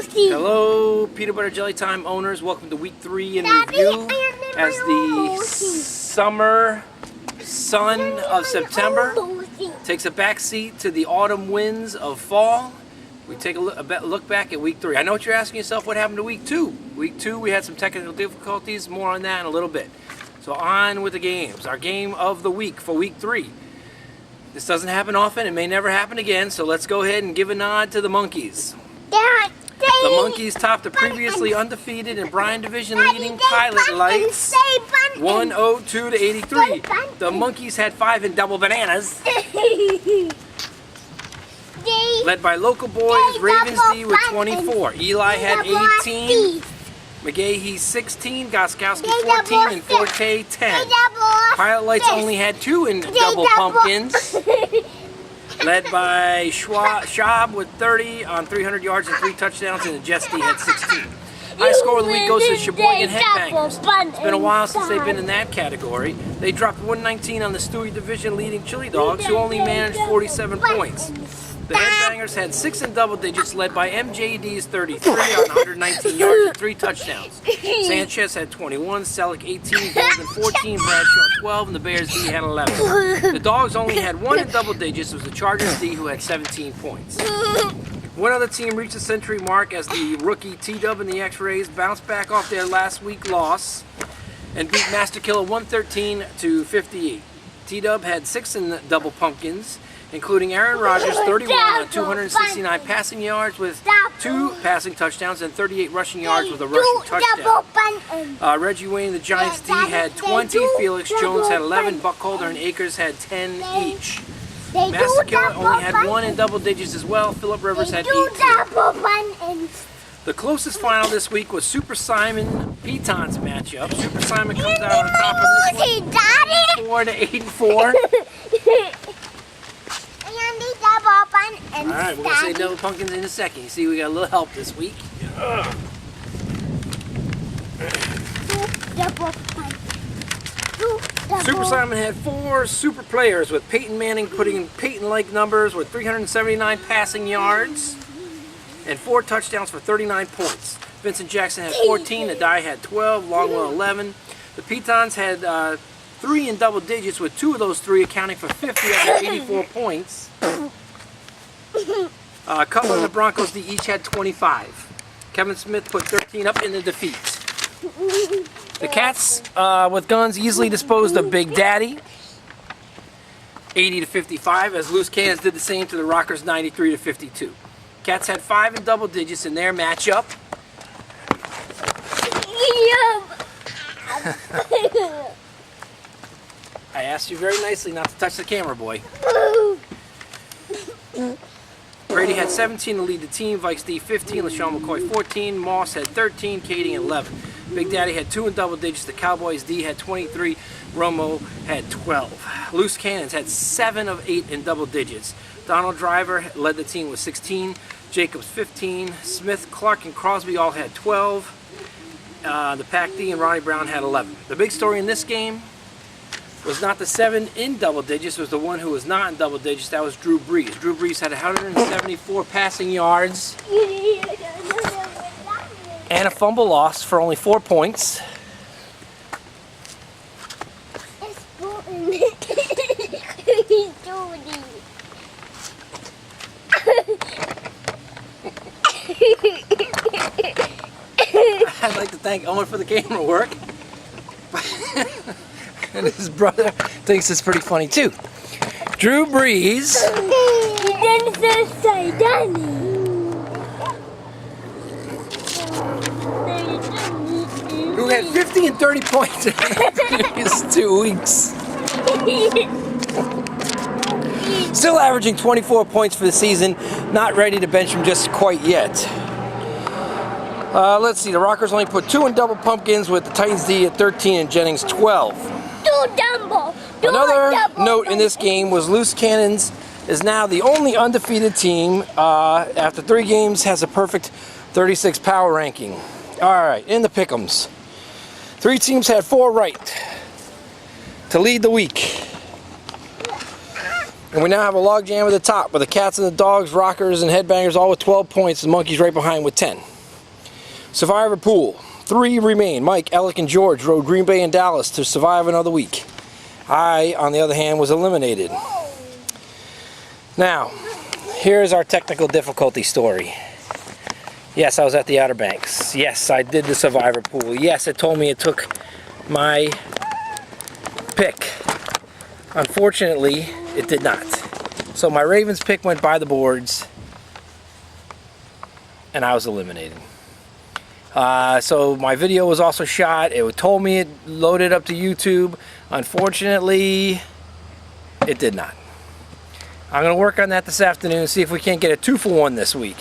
Hello, Peanut Butter Jelly Time owners. Welcome to week 3 in review as the summer sun of September takes a back seat to the autumn winds of fall. We take a look back at week 3. I know what you're asking yourself, what happened to week 2? Week 2 we had some technical difficulties, more on that in a little bit. So on with the games. Our game of the week for week 3. This doesn't happen often, it may never happen again, so let's go ahead and give a nod to the Monkeys. The Monkeys topped the previously undefeated and Bryan Division leading Pilot Lights 102 to 83. The Monkeys had 5 in double bananas. Led by local boys, Ravens D with 24. Eli had 18. McGahee 16, Goskowski 14, and Forte 10. Pilot Lights only had 2 in double pumpkins. Led by Schwab with 30 on 300 yards and 3 touchdowns, and the Jets D had 16. High score of the week goes to Sheboygan Headbangers. It's been a while since they've been in that category. They dropped 119 on the Stewie Division leading Chili Dogs, who only managed 47 points. The Headbangers had 6 in double digits, led by MJD's 33 on 119 yards and 3 touchdowns. Sanchez had 21, Selleck 18, Golden 14, Bradshaw 12, and the Bears D had 11. The Dogs only had 1 in double digits. It was the Chargers D who had 17 points. One other team reached the century mark as the rookie T-Dub and the X-Rays bounced back off their last week loss and beat Master Killer 113 to 58. T-Dub had 6 in the double pumpkins, including Aaron Rodgers, 31 on 269 passing yards with 2 passing touchdowns and 38 rushing yards with a rushing touchdown. Reggie Wayne, the Giants D, had 20. Felix Jones had 11. Buckholder and Akers had 10 each. Master Killer only had 1 in double digits as well. Phillip Rivers had 18. The closest final this week was Super Simon Pitons matchup. Super Simon comes out on top of this one, 4 to 84. Alright, we're going to say double pumpkins in a second. You see, we got a little help this week. Super Simon had 4 super players, with Peyton Manning putting in Peyton-like numbers with 379 passing yards and 4 touchdowns for 39 points. Vincent Jackson had 14, the Die had 12, Longwell 11. The Pitons had 3 in double digits, with 2 of those 3 accounting for 50 of their 84 points. Cutler and the Broncos, they each had 25. Kevin Smith put 13 up in the defeat. The Cats with guns easily disposed of Big Daddy, 80 to 55, as Loose Cannons did the same to the Rockers, 93 to 52. Cats had 5 in double digits in their matchup. I asked you very nicely not to touch the camera, boy. Brady had 17 to lead the team, Vikes D 15, LaShawn McCoy 14, Moss had 13, Kading 11. Big Daddy had 2 in double digits, the Cowboys D had 23, Romo had 12. Loose Cannons had 7 of 8 in double digits. Donald Driver led the team with 16, Jacobs 15, Smith, Clark, and Crosby all had 12. The Pack D and Ronnie Brown had 11. The big story in this game was not the 7 in double digits, it was the one who was not in double digits. That was Drew Brees. Drew Brees had 174 passing yards and a fumble loss for only 4 points. I'd like to thank Owen for the camera work. And his brother thinks it's pretty funny too. Drew Brees, who had 50 and 30 points in the previous 2 weeks. Still averaging 24 points for the season, not ready to bench him just quite yet. Let's see, the Rockers only put 2 in double pumpkins, with the Titans D at 13 and Jennings 12. Another note in this game was Loose Cannons is now the only undefeated team after 3 games, has a perfect 36 power ranking. Alright, in the pick'ems. 3 teams had 4 right to lead the week. And we now have a log jam at the top with the Cats and the Dogs, Rockers, and Headbangers all with 12 points. The Monkeys right behind with 10. Survivor pool. 3 remain. Mike, Alec, and George rode Green Bay and Dallas to survive another week. I, on the other hand, was eliminated. Now, here's our technical difficulty story. Yes, I was at the Outer Banks. Yes, I did the Survivor pool. Yes, it told me it took my pick. Unfortunately, it did not. So my Ravens pick went by the boards, and I was eliminated. So my video was also shot. It told me it loaded up to YouTube. Unfortunately, it did not. I'm going to work on that this afternoon, see if we can't get a 2-for-1 this week.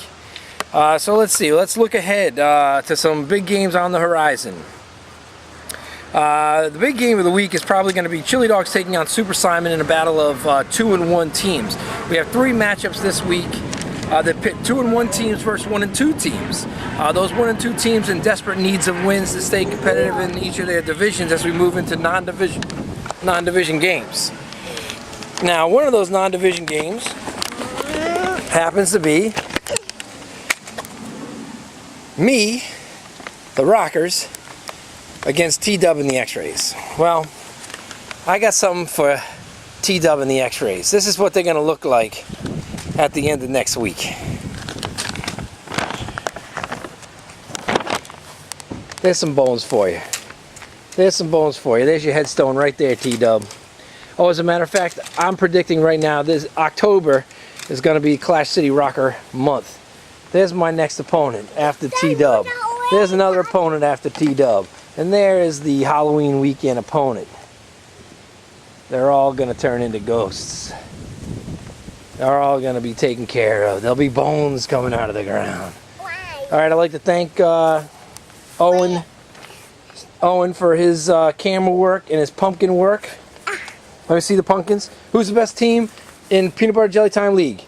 So let's see. Let's look ahead to some big games on the horizon. The big game of the week is probably going to be Chili Dogs taking on Super Simon in a battle of 2-1 teams. We have 3 matchups this week that pit 2-1 teams versus 1-2 teams. Those 1-2 teams in desperate needs of wins to stay competitive in each of their divisions as we move into non-division games. Now, one of those non-division games happens to be me, the Rockers, against T-Dub and the X-Rays. Well, I got something for T-Dub and the X-Rays. This is what they're going to look like at the end of next week. There's some bones for you. There's some bones for you. There's your headstone right there, T-Dub. Oh, as a matter of fact, I'm predicting right now this October is going to be Clash City Rocker month. There's my next opponent after T-Dub. There's another opponent after T-Dub. And there is the Halloween weekend opponent. They're all going to turn into ghosts. They're all going to be taken care of. There'll be bones coming out of the ground. Alright, I'd like to thank Owen for his camera work and his pumpkin work. Let me see the pumpkins. Who's the best team in Peanut Butter Jelly Time League?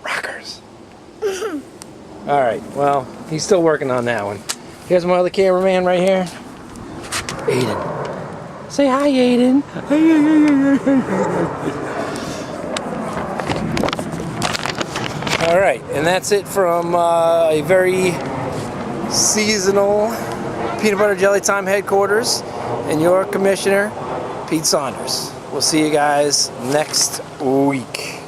Rockers. Alright, well, he's still working on that one. Here's my other cameraman right here. Aiden. Say hi, Aiden. Alright, and that's it from a very seasonal Peanut Butter Jelly Time headquarters and your commissioner, Pete Saunders. We'll see you guys next week.